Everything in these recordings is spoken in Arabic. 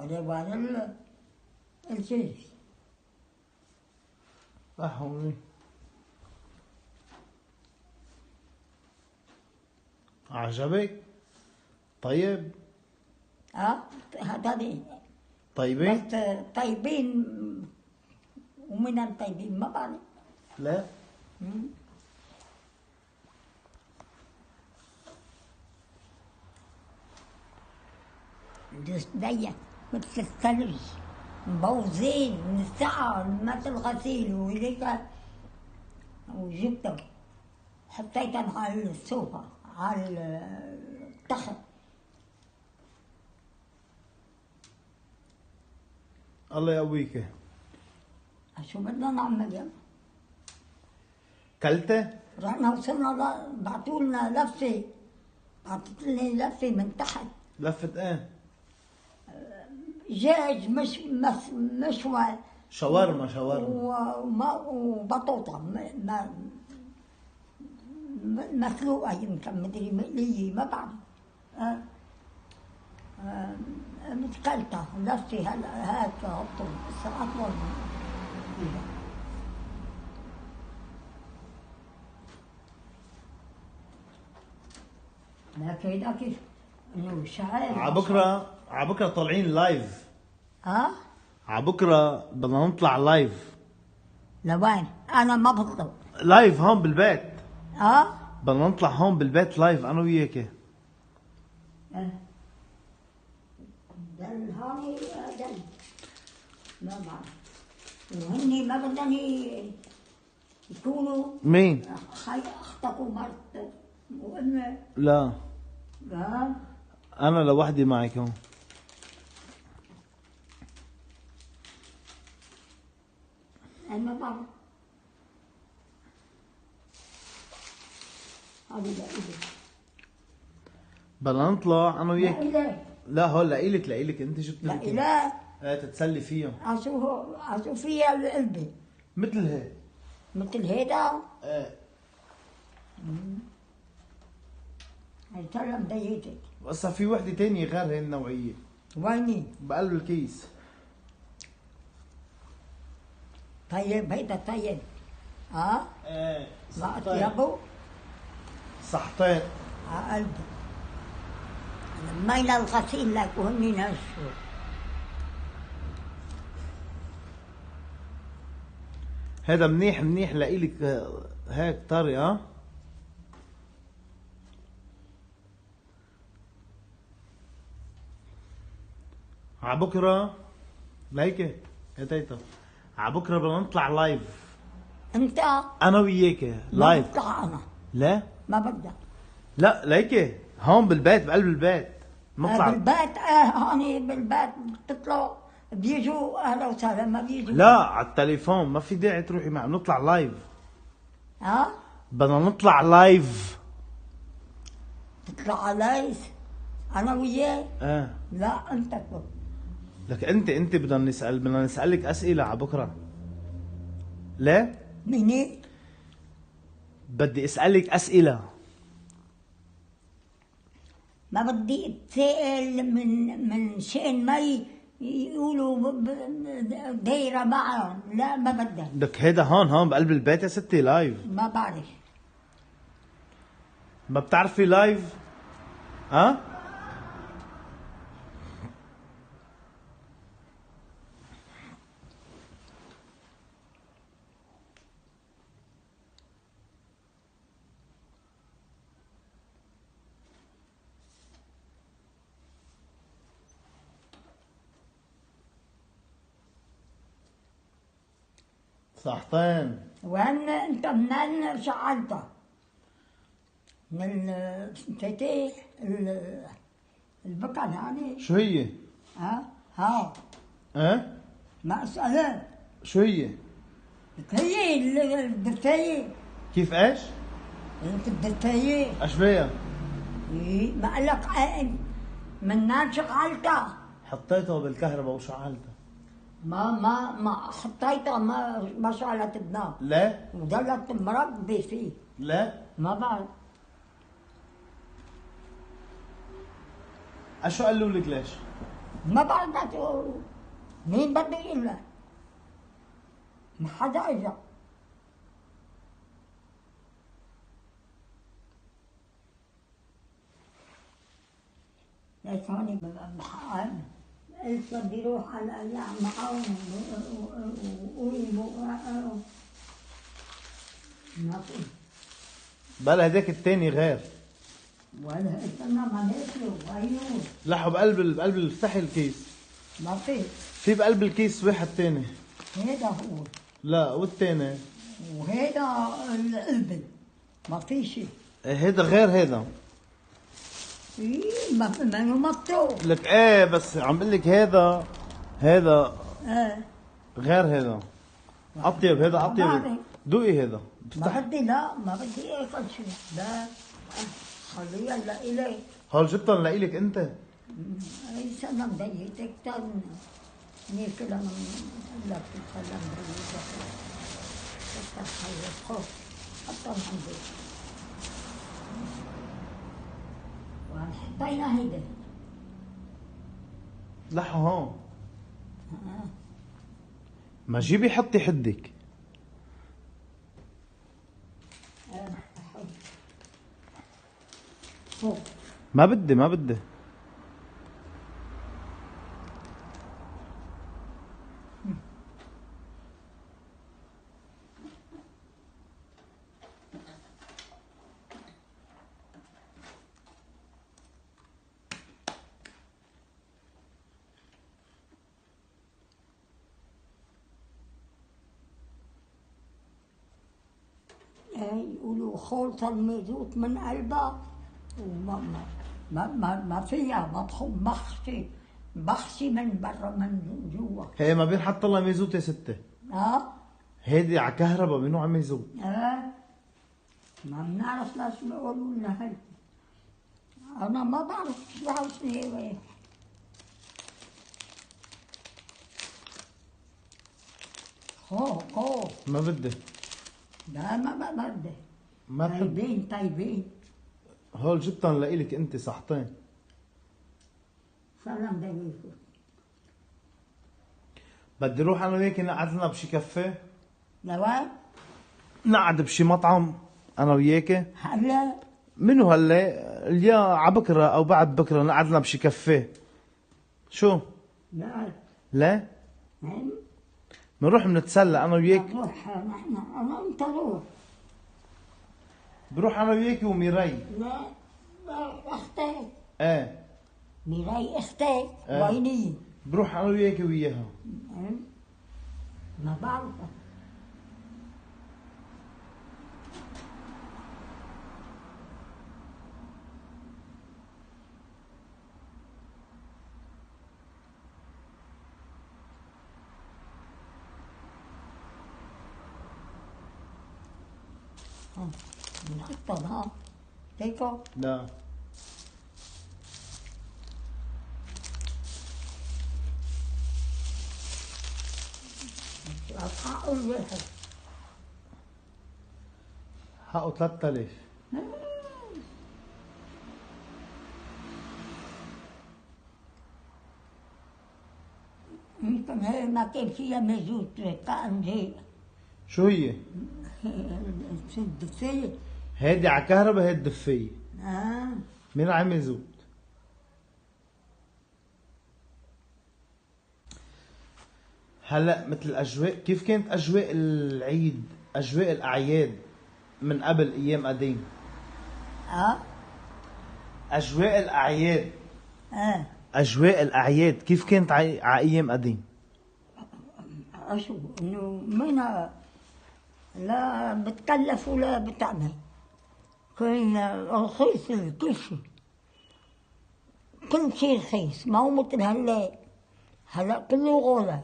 ديوان الجيش. صح أمي. عجبك؟ طيب؟ هذا طيبين؟ بس طيبين ومن الطيبين ما بعرف. لا؟ ضيق مثل الثلج، مبوزين من الساعة مثل الغسيل وهيك، وجبته حطيتهم على السوفة على التخت. الله يقويك. شو بدنا نعمل يا؟ كلته؟ رحنا وصلنا بعتوا لنا لفة، بعتت لي لفة من تحت. لفة ايه؟ دجاج مشوى شاورما وبطاطا مسلوقة يمكن مدري مقلية ما بعرف. متكلتة لفة هلا هيك حطوا بس أطول فيها. لكن كيف انه شعير عبكرة طالعين لايف. ها؟ عبكرة بدنا نطلع لايف. لوين؟ انا ما بطلع لايف هون بالبيت. بدنا نطلع هون بالبيت لايف انا وياك. دل هوني دل ما بعرف، وهني ما بدهم يكونوا. مين؟ اخطبوا مرت وامي. لا انا لوحدي معك هون. انا ما بعرف. هذه لإلي. بدنا نطلع انا وياك. لإلي. لا هون لإلك انت شو لا بتحكي؟ لا ايه تتسلي فيهم. عشو فيها القلبة مثل هيك. مثل هيدا. ايه هي ترى مضايقتك. بس في وحدة تانية غير هي النوعية. ويني؟ بقلب الكيس. طيب هيدا طيب. ايه ما اطيبه؟ صحتين على قلبي. مينا الغسيل لك وهني نشفوا. هذا منيح لإلك هيك طري. عبكرة ليكي يا تيتا، عبكرة بدنا نطلع لايف. انت؟ انا وياك لايف. ما بطلع انا. لا ما بدك. لا ليكي هون بالبيت بقلب البيت نطلع. بالبيت هون بالبيت بتطلعوا بيجوا اهلا وسهلا ما بيجوا. لا على التليفون ما في داعي تروحي معه، نطلع لايف. بدنا نطلع لايف. تطلع لايف انا وياك؟ لا انت تطلع. لك انت بدنا نسألك اسئلة على بكره. لا مني؟ بدي اسألك اسئلة. ما بدي اتسائل من شأن ما يقولوا دايرة معهم. لا ما بدك. لك هيدا هون بقلب البيت يا ستي لايف. ما بعرف. ما بتعرفي لايف؟ صحتين. وين انت منين شعلتها؟ من الفتيح البقر يعني. شو هي؟ ها ما اسألك. شو هي؟ هي الدفاية. كيف ايش؟ الدفاية. ايش فيها؟ ما قالك منين شغلتها؟ حطيتها بالكهرباء وشعلتها. ما حطيتها ما شعلت النار. لا وضلت مربي فيه. لا ما بعرف. شو قالوا لك ليش؟ ما بعرف مين بده يقول، ما حدا اجى. ليش هوني بحقن قلت بدي روح على الأيام معاهم ما في. بلا هداك التاني غير. ولا استنى ما ناكله ايوه. لحوا بقلب افتحي الكيس. ما في. في بقلب الكيس واحد تاني. هيدا هو. لا والتاني. وهيدا القلبل. ما في شيء. هيدا غير هيدا. ايه ما مكتوب. لك ايه بس عم بقول لك هيدا ايه غير هيدا. اطيب هيدا اطيب. دوقي هيدا. ما بدي لا ما بدي اكل شيء لا خليها لإلي. هول جبتن لإلك انت. اي سنة مضايقتك تاني ناكلها من لك سلام مضايقتك تتخيل خوف حتى عندي وحطينا هيدا لحوا هون. ما جيبي حطي حدك. ما بدي يقولوا خلط المازوت من قلبها وما ما فيها مطحون بخشي من برا من جوا. هي ما بينحط لها ميزوت يا ستة. هيدي على كهرباء منو على ميزوت. ما بنعرف ليش بيقولوا لنا هيك. انا ما بعرف شو هالشيء. خو ما بدي. لا ما بدي. ما بحب. طيبين هول جبتن لإلك انت صحتين. سلام دقيقة. بدي روح انا وياكي نقعد لنا بشي كافيه. لوين؟ نقعد بشي مطعم انا وياكي. هلا؟ منو هلا؟ اليا عبكره او بعد بكره نقعد لنا بشي كافيه. شو؟ لا؟ بنروح بنتسلى انا وياك. نروح نحن انا وانت روح. بروح انا وياكي وميراي. لا اختك. ايه ميراي اختك. ويني؟ بروح انا وياكي وياها. ما بعرفها. نحطها ها هيكو. لا حقه الواحد حقه 3000. يمكن هي ما كان فيها مازوت كأن هي. شو هي؟ الدفاية. هيدي على كهرباء، هيدي دفاية. مين على مازوت؟ هلا مثل الاجواء، كيف كانت اجواء العيد، اجواء الاعياد من قبل ايام قديم؟ اجواء الاعياد. اجواء الاعياد كيف كانت على ايام قديم؟ اشو انه مين لا بتكلف ولا بتعمل، كان رخيص كل شيء، كل شيء رخيص، ما هو مثل هلا كله غلا.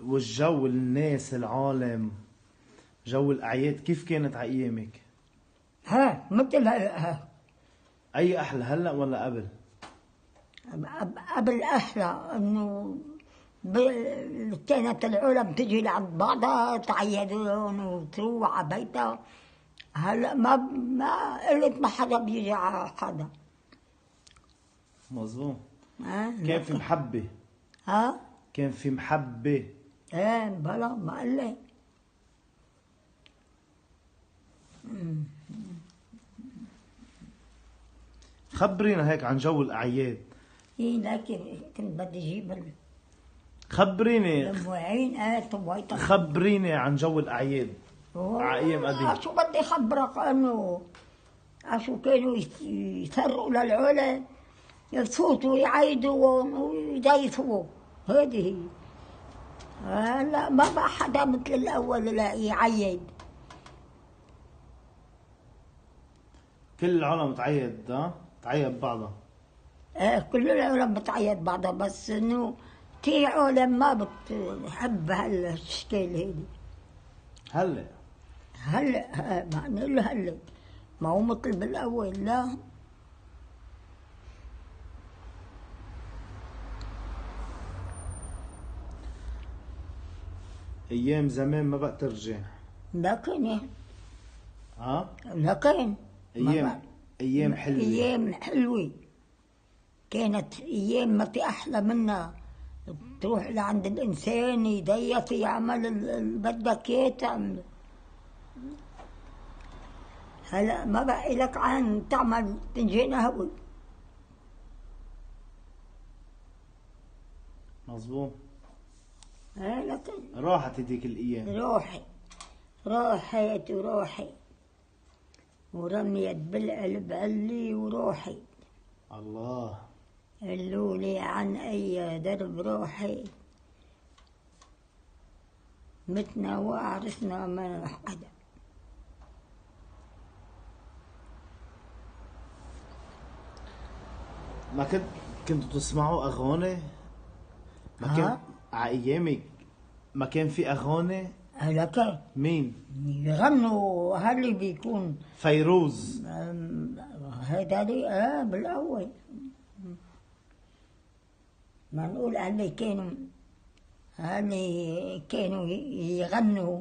والجو، الناس، العالم، جو الاعياد كيف كانت على ايامك؟ مثل اي احلى، هلا ولا قبل؟ قبل احلى، انه كانت العالم تجي لعند بعضها تعيدون وتروح على بيتها. هلا ما قلت ما حدا بيجي على حدا. مظبوط. كان في محبة. كان في محبة. بلا ما قال لي. خبرينا هيك عن جو الأعياد. لكن كنت بدي اجيب خبريني. الموعين خبريني عن جو الأعياد على أيام قديم. شو بدي خبرك انه شو كانوا يثروا للعلا، يصوتوا ويعيدوا ويديفوا. هذه هي. هلا ما بقى حدا مثل الاول لا يعيد. كل العالم تعيد. تعيد بعضها. كل العالم بتعيد بعضها، بس انه في عالم ما بتحب هالاشكال هيدي. هلا ما نقول هلا ما هو مثل بالاول. لا ايام زمان ما بقى ترجع. لكن لكن ايام حلوه. ايام حلوه كانت. ايام ما في احلى منها. تروح لعند الانسان يضيف يعمل اللي بدك اياه تعمل. هلا ما بقى لك عن تعمل فنجان قهوه. مظبوط. لكن راحت هديك الايام. راحت ورميت بالقلب علي وروحي. الله. قالوا لي عن اي درب روحي، متنا وعرسنا ما حدا. ما كنتوا تسمعوا اغاني؟ ما كان على ايامك ما كان في اغاني؟ لك مين يغنوا؟ هاللي بيكون فيروز. هيدا لي بالاول. ما نقول هاللي كانوا يغنوا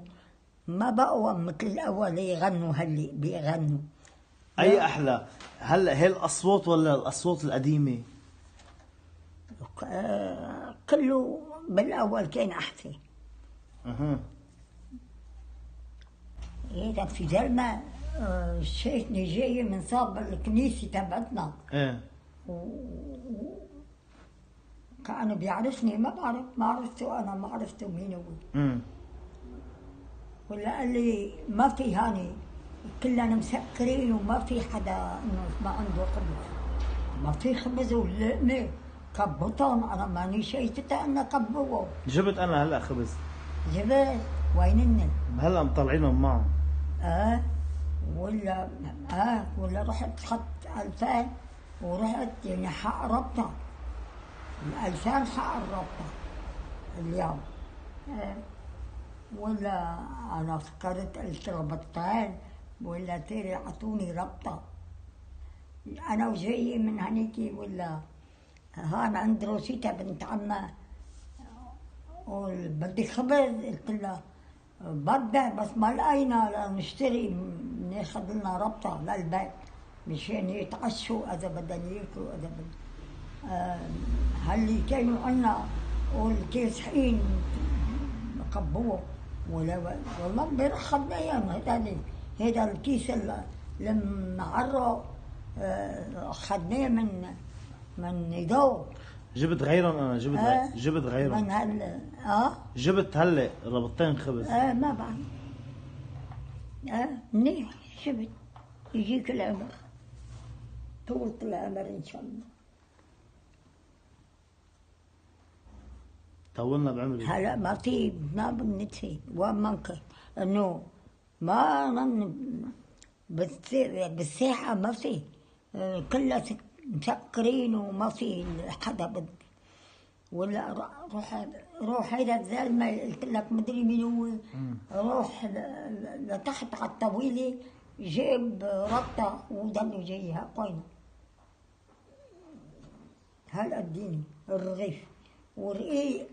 ما بقوا مثل الاول يغنوا. هاللي بيغنوا اي احلى هلا هي الاصوات ولا الاصوات القديمه؟ كله بالاول كان احسن. هذا في زلمه شايفني جايه من صاب الكنيسه تبعتنا. كانوا بيعرفني. ما عرفته انا، ما عرفته مين هو. ولا قال لي ما في هاني كلنا مسكرين وما في حدا انه ما عنده خبز. ما في خبز ولقمه كبطون. انا ماني شايفتها انها كبوه. جبت انا هلا خبز. جبت وينن؟ هلا مطلعينهم معهم. ولا رحت خط 2000 ورحت يعني حق ربطة. 2000 حق الربطة اليوم. ولا أنا فكرت قلت ربطتين ولا تيري عطوني ربطة. أنا وجاية من هنيكي ولا هان عند روسيتا بنت عمها بدي خبز. قلت لها بدي بس ما لقينا لنشتري ناخذ لنا ربطة للبيت مشان يتعشوا إذا بدهم ياكلوا إذا بدهم. هاللي كانوا عنا والكاسحين كبوه. والله امبارح خدنا ايام. هذا الكيس المعرق خدناه من نضال. جبت غيرهم انا. جبت غيرهم من هلا. جبت هلا ربطتين خبز. ما بعرف. منيح جبت. يجيك العمر طولة العمر ان شاء الله. طولنا بعمري. هلا ما بنتفي وممكن انه ما بالساحه ما في. كلها مسكرين وما في حدا ولا روح هيدا الزلمه قلت لك مدري مين هو. روح لتحت على الطويله جاب ربطه وضلوا جاي هاقينا هالقديني الرغيف ورقيق